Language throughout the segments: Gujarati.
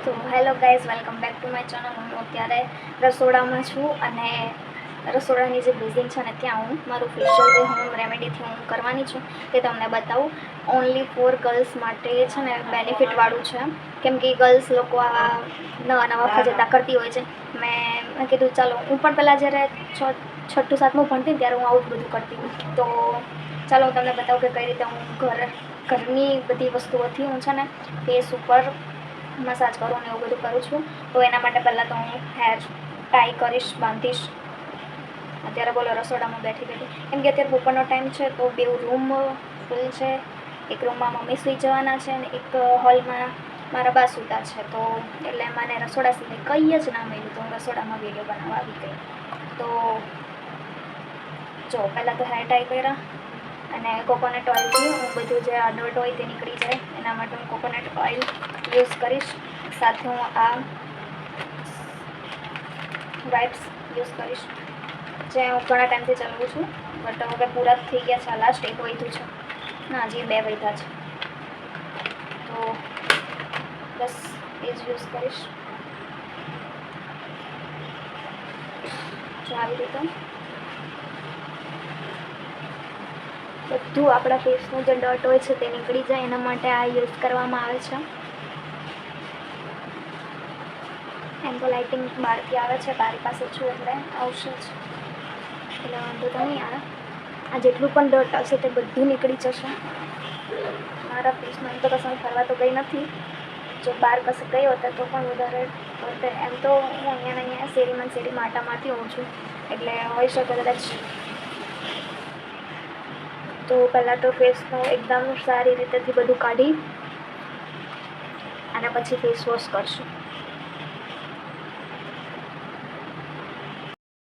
તો hello guys, welcome back to my channel. હું અત્યારે રસોડામાં છું અને રસોડાની જે બેઝિંગ છે ને ત્યાં હું મારું ફેશિયલ જે હોમ રેમેડીથી હું કરવાની છું તે તમને બતાવું. ઓનલી ફોર ગર્લ્સ માટે છે ને બેનિફિટવાળું છે, કેમ કે ગર્લ્સ લોકો આવા નવા નવા ફજેતા કરતી હોય છે. મેં કીધું ચાલો, હું પણ પહેલાં જ્યારે છઠ્ઠું સાતમું ભણતી ને ત્યારે હું આવું જ બધું કરતી. તો ચાલો હું તમને બતાવું કે કઈ રીતે હું ઘરની બધી વસ્તુઓથી હું છે ને ફેસ ઉપર મસાજ કરું ને એવું બધું કરું છું. તો એના માટે પહેલાં તો હું હેર ટાઈ કરીશ, બાંધીશ. અત્યારે બોલો રસોડામાં બેઠી કેમ કે અત્યારે બપોરનો ટાઈમ છે તો બે રૂમ ફૂલ છે. એક રૂમમાં મમ્મી સૂઈ જવાના છે અને એક હોલમાં મારા બા સૂતા છે. તો એટલે મને રસોડા સિવાય કંઈ જ ના મળ્યું, તો હું રસોડામાં વિડીયો બનાવવા આવી ગઈ. તો જો પહેલાં તો હેર ટાઈ કર્યા અને કોકોનટ ઓઇલથી હું બધું જે ડર્ટ હોય તે નીકળી જાય એના માટે હું કોકોનટ ઓઇલ યુઝ કરીશ. સાથે હું આ વાઇપ્સ યુઝ કરીશ, જે હું ઘણા ટાઈમથી ચલાવું છું, બટ હવે પૂરા થઈ ગયા છે. લાસ્ટ એક વધ્યું છે, ના હજી 2 વધ્યા છે. તો બસ એ જ યુઝ કરીશ. જો આવી રીતે બધું આપણા ફેસનું જે ડર્ટ હોય છે તે નીકળી જાય એના માટે આ યુઝ કરવામાં આવે છે. એમ તો લાઇટિંગ બહારથી આવે છે, તારી પાસે છું એટલે આવશે જ, એટલે વાંધો તો નહીં આવે. આ જેટલું પણ ડર્ટ હશે તે બધું નીકળી જશે. મારા ફેસમાં એમ તો કશું ફરવા તો ગઈ નથી. જો બહાર કશે ગઈ હોત તો પણ વધારે હોતે. એમ તો હું અહીંયા શેરીમાં આટા મારતી હોઉં છું, એટલે હોઈ શકે કદાચ. તો પહેલાં તો ફેસનું એકદમ સારી રીતેથી બધું કાઢી અને પછી ફેસ વોશ કરશું.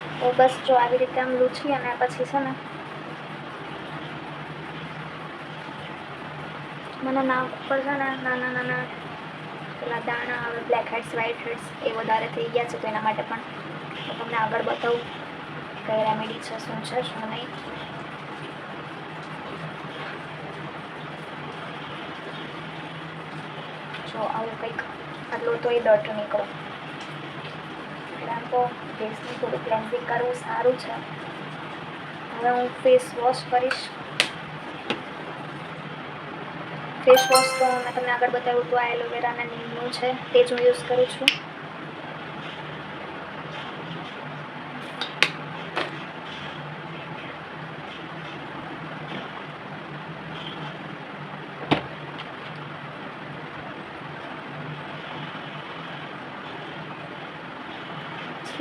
તો બસ જો આવી રીતે આમ લૂછી અને પછી છે ને મને નાક ઉપર છે ને નાના નાના પેલા દાણા આવે, બ્લેક હેડ્સ, વ્હાઇટ હેડ્સ, એ વધારે થઈ ગયા છે. તો એના માટે પણ હું તમને આગળ બતાવું કઈ રેમેડી છે, શું છે શું નહીં. જો આવું કંઈક આટલું તો એ ડર્ટ નીકળો. એટલે આમ તો ફેસનું થોડું ક્લેન્ઝિંગ કરવું સારું છે. હવે હું ફેસ વોશ કરીશ. ફેસ વોશ તો મેં તમને આગળ બતાવ્યું તો આ એલોવેરા અને નીમનું છે, તે જ હું યુઝ કરું છું.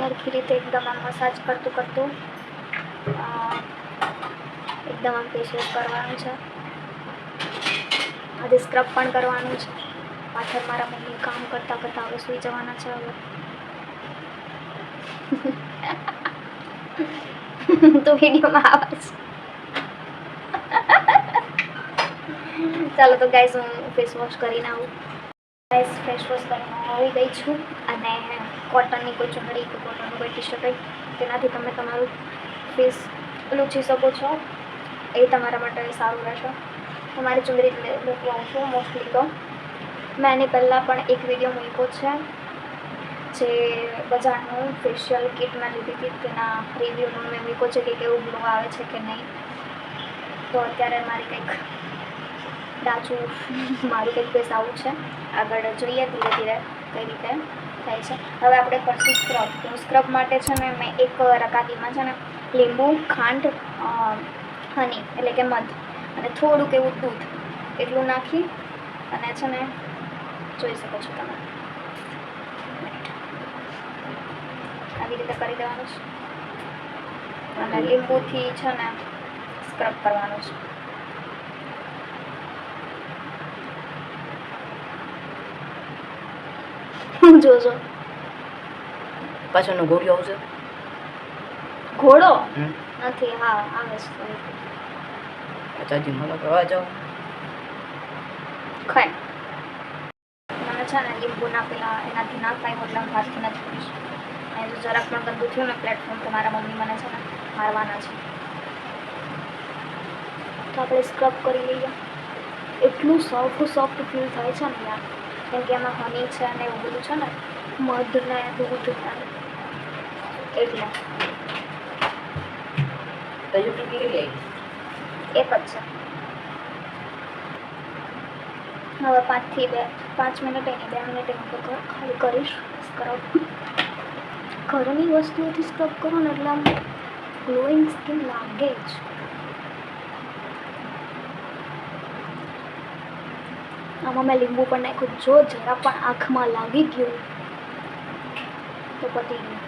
સરખી રીતે એકદમ આમ મસાજ કરતું એકદમ આમ ફેસ વોશ કરવાનું છે. આજે સ્ક્રબ પણ કરવાનું છે. પાછળ મારા મમ્મી કામ કરતાં કરતાં હવે સૂઈ જવાના છે. હવે તો વિડીયોમાં આવે છે. ચાલો તો ગાઈઝ હું ફેસ વોશ કરીને આવું. ગાઈઝ ફેસ વોશ કરીને આવી ગઈ છું અને કોટનની કોઈ ચૂંદડી કે કોટનનું કોઈ ટી શર્ટ હોય તેનાથી તમે તમારું ફેસ લૂછી શકો છો. એ તમારા માટે સારું રહેશે. હું મારી ચૂંદડી મૂકવા આવું છું મોસ્ટલી. તો મેં એની પહેલાં પણ એક વિડીયો મૂક્યો છે, જે બજારનું ફેશિયલ કિટ મેં લીધી હતી તેના રિવ્યૂનું મેં મૂક્યો છે કે કેવું ગ્લો આવે છે કે નહીં. તો અત્યારે મારી કંઈક મારું કંઈક ફેસ આવું છે. આગળ જોઈએ ધીરે ધીરે કઈ રીતે થાય છે. હવે આપણે કરશું સ્ક્રબ. તો સ્ક્રબ માટે છે ને મેં એક રકાબીમાં છે ને લીંબુ, ખાંડ, હની એટલે કે મધ અને થોડુંક એવું દૂધ એટલું નાખી અને છે ને જોઈ શકો છો તમે આવી રીતે કરી દેવાનું છે અને લીંબુથી છે ને સ્ક્રબ કરવાનું છે. જોજો પાછળનો ઘોડિયો આવશે. ઘોડો નથી. હા આવે છે. ચાચી મને પ્રવા જાઓ ખાય મને છે ને લીંબુના પેલા એનાથી ના ખાય એટલે હું હાથથી નથી કરીશ. અને જો જરાક પણ ગંદુ થયું ને પ્લેટફોર્મ તો મારા મમ્મી મને છે ને મારવાના છે. તો આપણે સ્ક્રબ કરી લઈએ. એટલું સોફ્ટ ફીલ થાય છે ને યાર. કેમ કે એમાં હની છે અને એવું બધું છે ને, મધ ને દૂધ અને એટલે તજુ ટીપી કેટલી એક જ છે. હવે 5 મિનિટ એની 2 મિનિટ એની ખાલી કરીશ સ્ક્રબ. ઘરની વસ્તુઓથી સ્ક્રબ કરો ને એટલે આમ ગ્લોઈંગ સ્કિન લાગે જ. આમાં મેં લીંબુ પણ નાખ્યું, જો જરા પણ આંખમાં લાગી ગયું તો પતી ગયું.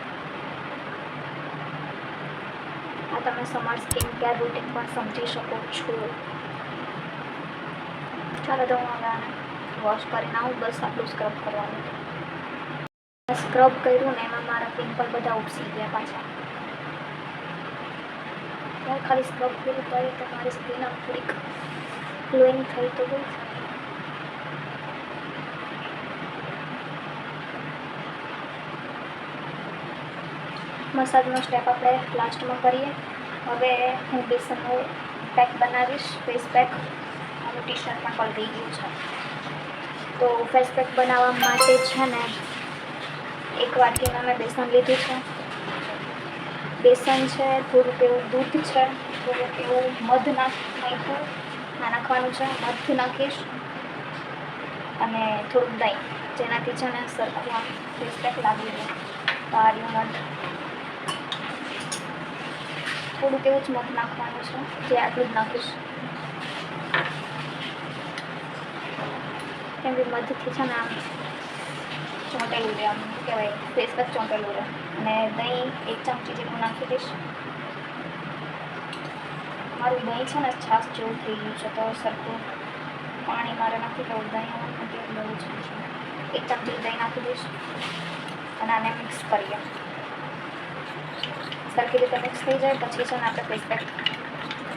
આ તમે સમર સ્કિન કેર રૂટીન પણ સમજી શકો છો. ચાલો તો હું હવે આને વોશ કરીને આવું, બસ આટલું સ્ક્રબ કરવાનું. સ્ક્રબ કર્યું ને એમાં મારા પિમ્પલ બધા ઉપસી ગયા પાછા. યાર ખાલી સ્ક્રબ કર્યું તો તમારી સ્કિન આમ થોડીક ગ્લોઈંગ થઈ તો ગઈ. મસાજનો સ્ટેપ આપણે લાસ્ટમાં કરીએ. હવે હું બેસનનું પેક બનાવીશ, ફેસ પેક. અને ટી શર્ટ પણ પલળી ગયું છે. તો ફેસ પેક બનાવવા માટે છે ને 1 વાટકીમાં મેં બેસન લીધું છે. બેસન છે, થોડુંક એવું દૂધ છે, થોડુંક એવું મધ નાખવાનું છે. મધ નાખીશ અને થોડુંક દહીં, જેનાથી છે ને સરખું આમ ફેસ પેક લાગી જાય. તો આ રહ્યું મધ. થોડુંક એવું જ મધ નાખવાનું છે, જે આટલું જ નાખીશ. કેમ કે મધથી છે ને આમ ચોંટેલું રહે, આમ શું કહેવાય, ફેસ પેક ચોંટેલું રહે. અને દહીં 1 ચમચી જેટલું નાખી દઈશ. મારું દહીં છે ને છાશ જેવું થઈ ગયું છે, તો સરખું પાણી મારે નાખી દઉં. દહીં નથી લેવું છે. 1 ચમચી દહીં નાખી દઈશ અને આને મિક્સ કરીએ. સરખી રીતે મિક્સ થઈ જાય પછી છે ને આપણે ફેસ પેક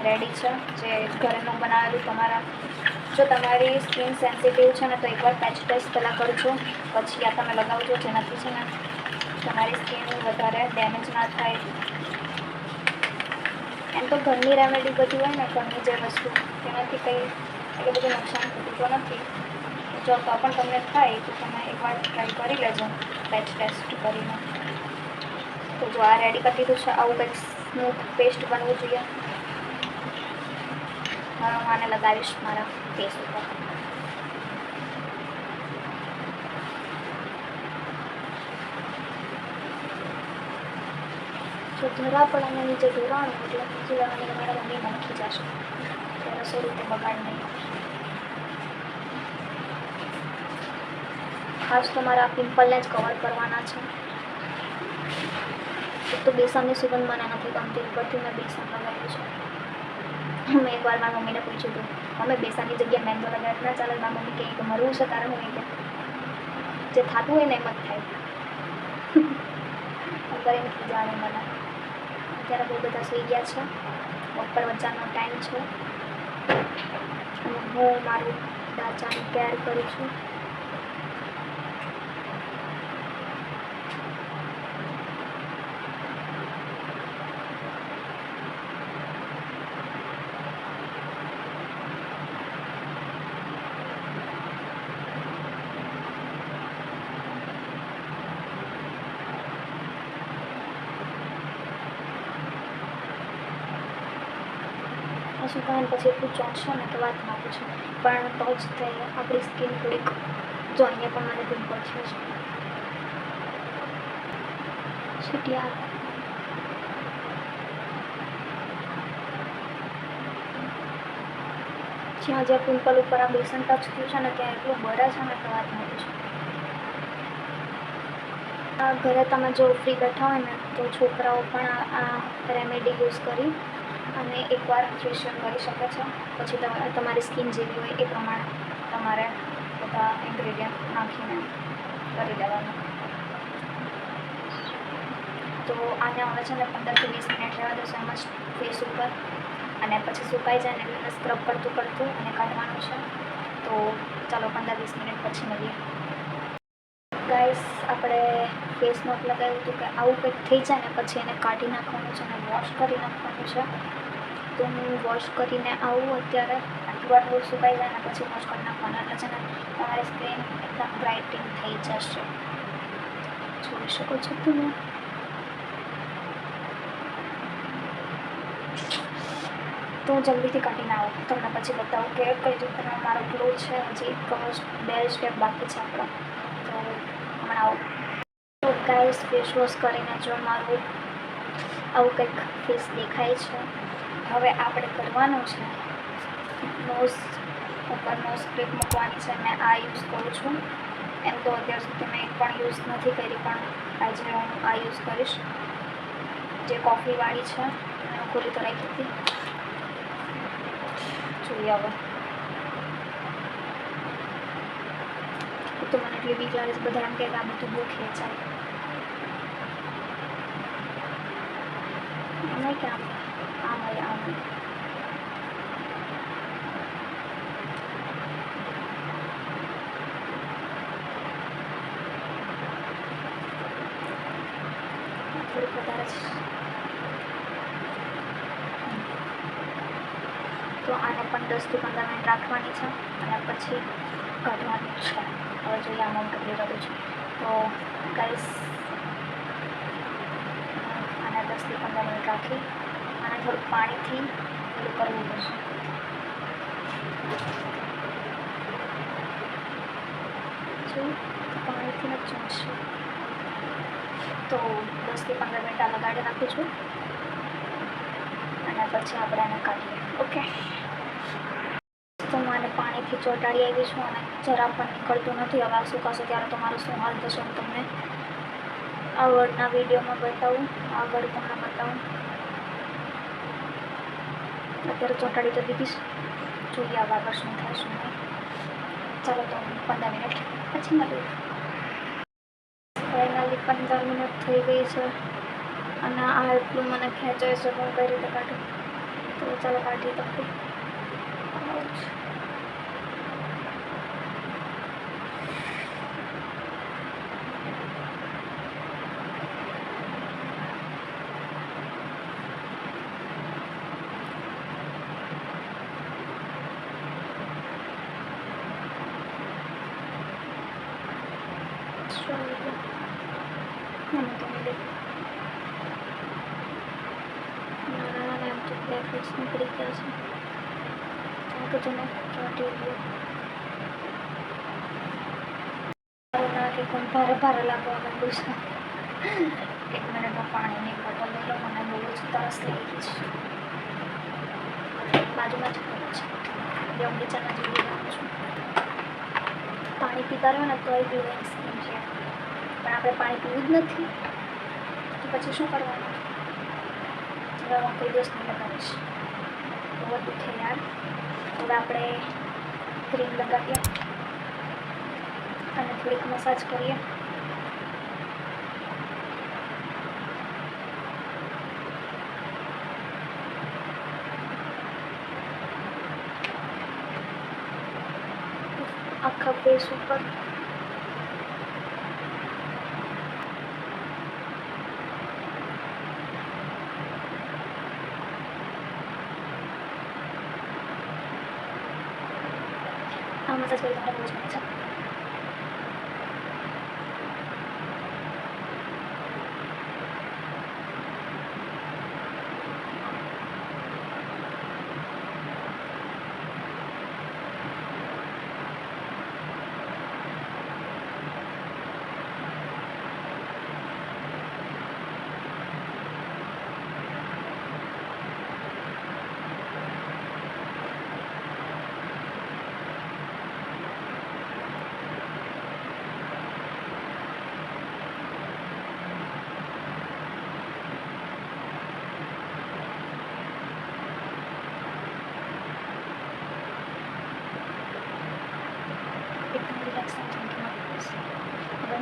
રેડી છે, જે ઘરેનું બનાવેલું. જો તમારી સ્કિન સેન્સિટિવ છે ને તો એકવાર પેચ ટેસ્ટ પહેલાં કરજો, પછી આ તમે લગાવજો, જેનાથી છે ને તમારી સ્કિન વધારે ડેમેજ ના થાય. એમ તો ઘરની રેમેડી બધી હોય ને, ઘરની જે વસ્તુ, તેનાથી કંઈ એટલું બધું નુકસાન થતું તો નથી. જો તો પણ તમને થાય તો તમે એકવાર ટ્રાય કરી લેજો પેચ ટેસ્ટ કરીને. તો જો આ રેડી કરી દીધું છે, આવું કંઈક સ્મૂથ પેસ્ટ બનવું જોઈએ. હવે હું આને લગાવીશ મારા ફેસ ઉપર. જો જરા પણ અમે નીચે ઢોરાણું એટલે બીજી વાર મને મારા મમ્મી નાખી જશે. તો રસોઈ રીતે બગાડ નહીં. ખાસ તો મારા પિમ્પલને જ કવર કરવાના છે. એક તો બેસનની સુગંધ મને નથી ગમતી, ઉપરથી મેં બેસન લગાવ્યું છે. મેં એકવાર મારી મમ્મીને પૂછ્યું હતું, અમે બેસનની જગ્યાએ મેંદો લગાવ્યા ના ચાલે? મારી મમ્મી કહે કે મરવું છે તારે? હું કે જે થતું હોય ને એમ જ થાય. અત્યારે નથી જાણે મને. અત્યારે બહુ બધા સુઈ ગયા છે, બપોર વચ્ચાનો ટાઈમ છે અને હું મારું દાચાની કેર કરું છું. પછી કહે પછી એટલું ચોંટશે ને કે વાત ના પૂછો. પણ તો જ તે આપણી સ્કિન થોડીક, જો અહીંયા પણ મને પિમ્પલ છે યાર. જ્યાં પિમ્પલ ઉપર આ બેસન ટચ થયું છે ને ત્યાં એટલું બળે છે ને કે વાત ના પૂછો. આ ઘરે તમે જો ફ્રી બેઠા હોય ને તો છોકરાઓ પણ આ રેમેડી યુઝ કરી અને એકવાર ફેશિયલ કરી શકે છે. પછી તમારી સ્કિન જેવી હોય એ પ્રમાણે તમારે બધા ઇન્ગ્રેડિયન્ટ નાખીને કરી લેવાનું. તો આને હવે છે ને 15 થી 20 મિનિટ રહેવા દેશો એમ જ ફેસ ઉપર, અને પછી સુકાઈ જાય ને એટલે સ્ક્રબ કરતું અને કાઢવાનું છે. તો ચાલો 15-20 મિનિટ પછી મળીએ. ગાઈસ, આપણે ફેસ નોટ લગાવ્યું હતું કે આવું કંઈક થઈ જાય ને પછી એને કાઢી નાખવાનું છે અને વોશ કરી નાખવાનું છે. તો હું વોશ કરીને આવું અત્યારે. આટલું સુકાઈ જાય ને પછી વોશ કરી નાખવાનું એટલે છે ને તમારી સ્કિન એકદમ બ્રાઇટિંગ થઈ જશે. જોઈ શકો છો તમે. તો જલ્દીથી કાઢીને આવો, તમને પછી બતાવું કે કઈ રીતનો મારો ગ્લો છે. હજી 2 સ્ટેપ બાકી છે આપણો, તો હમણાં આવો. તો ગાઈસ ફેસ વોશ કરીને જો મારું આવું કંઈક ફેસ દેખાય છે. હવે આપણે કરવાનું છે નોઝ ઉપર નોઝ ક્લિપ મૂકવાની છે. મેં આ યુઝ કરું છું. એમ તો અત્યાર સુધી મેં એક પણ યુઝ નથી કરી, પણ આજે હું આ યુઝ કરીશ, જે કોફીવાળી છે. મેં ખોલી તો રાખી હતી. જોઈએ હવે. તો મને એટલી બીક લાગે છે, બધા એમ કે આ બધું બહુ ખેંચાય. નહીં કે આમ હોય આમ હોય. થોડુંક વધારે છે. તો આને પણ 10 થી 15 મિનિટ રાખવાની છે અને પછી કાઢવાની છે. હવે જોઈએ આમાં કેટલી રહ્યું છે. તો ગાઈસ આને 10 થી 15 મિનિટ રાખી અને થોડુંક પાણીથી પેલું કરવું પડશે. પાણીથી જ ચમશે. તો 10 થી 15 મિનિટ આ લગાડી નાખું છું અને પછી આપણે એને કાઢીએ. ઓકે, તો હું આને પાણીથી ચોંટાડી આવી છું અને જરા પણ નીકળતું નથી. હવે આ સુકાશે ત્યારે તો મારો શું હાલ થશે હું તમને આગળના વિડીયોમાં બતાવું. આગળ તમને બતાવું. અત્યારે ચોંટાડી તો દીધી છે. જોઈએ હવે આગળ શું થાય શું નહીં. ચાલો તો 15 મિનિટ પછી મળીએ. ફાઇનલી 15 મિનિટ થઈ ગઈ છે અને આ એટલું મને ખેંચાય છે હું કઈ રીતે કાઢું. તો ચાલો કાઢી તો નીકળી ગયા છે. આ બધું કાઢી ગયું. ભારે ભારે લાગવા માંડ્યું છે. 1 મિનિટમાં પાણીની બોટલ લઈ લો. મને બહુ જ તરસ લાગી છે. બાજુમાં જ પડે છે. બગીચાના જેવી લાગું છું. પાણી પીતા રહ્યો ને તો એ ગ્લોઈંગ સ્કીન છે, પણ આપણે પાણી પીવું જ નથી તો પછી શું કરવાનું. હવે હું કોઈ દિવસ નહીં લગાવીશ. બહુ દુખે યાર. હવે આપણે ક્રીમ લગાવીએ અને થોડીક મસાજ કરીએ. આખા ફેસ ઉપર આ મસાજ કરી તમને બહુ જ ગમે છે.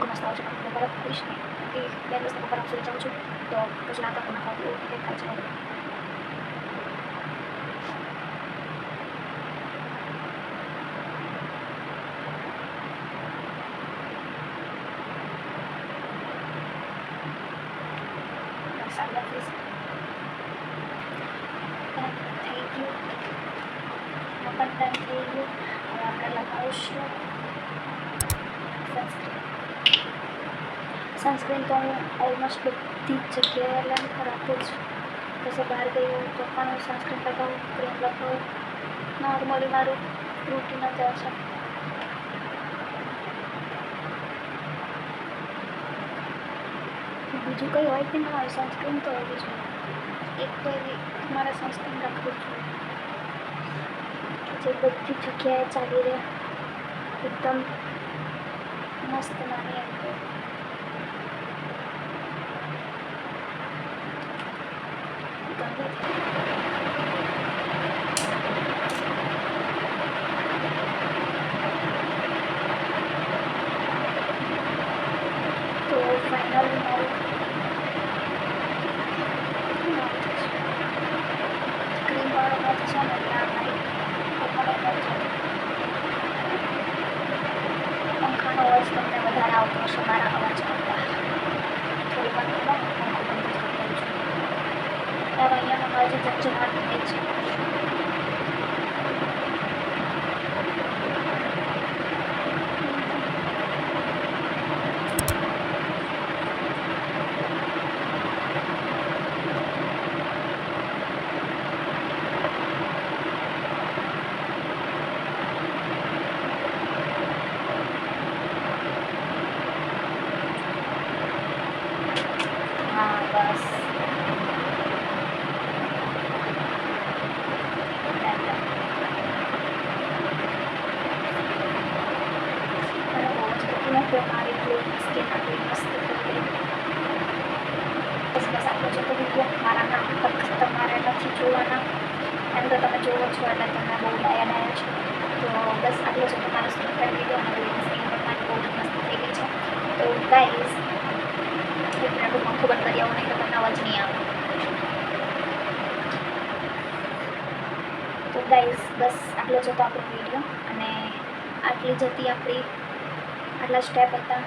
મસ્ત આવે છે. પણ બરફ કરીશ ને એ 2 દિવસ તો બરફ સુઈ જાઉં છું તો પછી રાત પણ ખાવું એવું દેખાય છે. થઈ ગયું. પણ ટાઈમ થઈ ગયો. હવે આપણે લગાવીશું સનસ્ક્રીન તો હું ઓલમોસ્ટ બધી જ જગ્યાએ રાખું છું. પછી બહાર ગઈ હોય તો પણ હું સનસ્ક્રીન લગાવું, ક્રીમ લગાવું. નોર્મલી મારું રૂટીન જ આ છે. બીજું કંઈ હોય કે ના હોય, સનસ્ક્રીન તો હોવી જોઈએ. એક તો એવી મારે સનસ્ક્રીન રાખવું જોઈએ જે બધી જગ્યાએ ચાલી રહે, એકદમ મસ્ત નાની એમ તો ફાઇનલી મારું ક્રીમવાળો હાથ છે ને એટલે આ મારી પંખાનો અવાજ તમને વધારે આવતો હશે મારા અવાજ કરતાં. થોડી વાર પહેલાં હું પંખો બંધ જ કરી દઉં છું. ત્યારે અહીંયાનો અવાજ ઝંઝણાટ થાય છે. હા બસ મારી ગ્લોઈંગ સ્કિન આટલી મસ્ત થઈ ગઈ. બસ આટલો જ હતો વિડીયો. મારા નામ તક તમારે નથી જોવાના, એમ તો તમે જોવો છો એટલે તમે બહુ ડાયા છો. તો બસ આટલો જ હતો મારો સ્કિન કેર વિડીયો અને ગ્લોઈંગ સ્કિન પણ મારી બહુ મસ્ત થઈ ગઈ છે. તો ગાઈઝ એક મિનિટ હું પંખો બંધ કરી આવું, નહીં તો તમને અવાજ નહીં આવે. તો ગાઈઝ બસ આટલો જ હતો આપણો વિડીયો અને આટલી જ હતી આપણી આટલા સ્ટેપ હતા.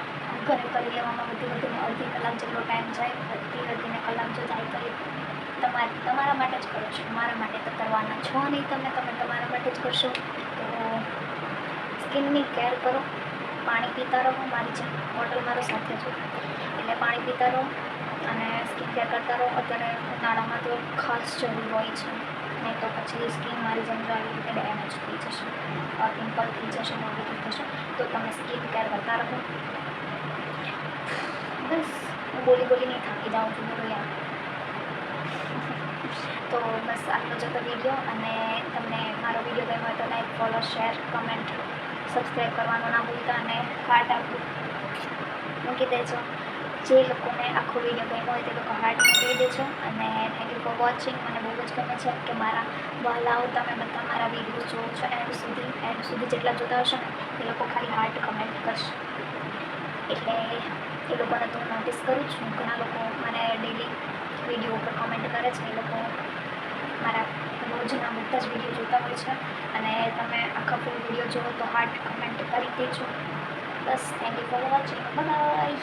ઘરે કરી લેવામાં વધીને અડધી કલાક જેટલો ટાઈમ જાય. વધીને કલાક જો જાય તો તમારા માટે જ કરો છો, મારા માટે તો કરવાના છો નહીં. તમે તમારા માટે જ કરશો. તો સ્કિનની કેર કરો, પાણી પીતા રહો. મારી જેમ બોટલ મારો સાથે છે એટલે પાણી પીતા રહો અને સ્કિન કેર કરતા રહો. અત્યારે ઉનાળામાં તો ખાસ જરૂર હોય છે, નહીં તો પછી સ્કિન મારી જેમ આવી રીતે ડેમેજ થઈ જશે, પિમ્પલ થઈ જશે, નવી થઈ જશે. તો તમે સ્કિન કેર કરતા રહો. બસ હું બોલી નહીં થાકી જાઉં છું, બોલો યાર. તો બસ આટલો જ હતો વિડીયો અને તમને મારો વિડીયો ગમ્યો હોય તો like, follow, share, comment, subscribe કરવાનું ના ભૂલતા અને હાર્ટ આપવું મૂકી દેજો. જે લોકોને આખો વિડીયો ગમ્યો હોય તે લોકો હાર્ટ મૂકી દેજો. અને થેન્ક યુ ફોર વોચિંગ. મને બહુ જ ગમે છે કે મારા વહાલાઓ તમે બધા મારા વિડીયો જોવો છો એન્ડ સુધી જેટલા જોતા હશો ને એ લોકો ખાલી હાર્ટ કમેન્ટ કરશે. એટલે એ લોકોને તો હું નોટિસ કરું છું. ઘણા લોકો મને ડેલી વિડીયો ઉપર કમેન્ટ કરે છે. એ લોકો મારા રોજના બધા જ વિડીયો જોતા હોય છે અને તમે આખા ફૂલ વિડીયો જોવો તો હાર્ટ કમેન્ટ કરી દેજો. બસ thank you for watching. By.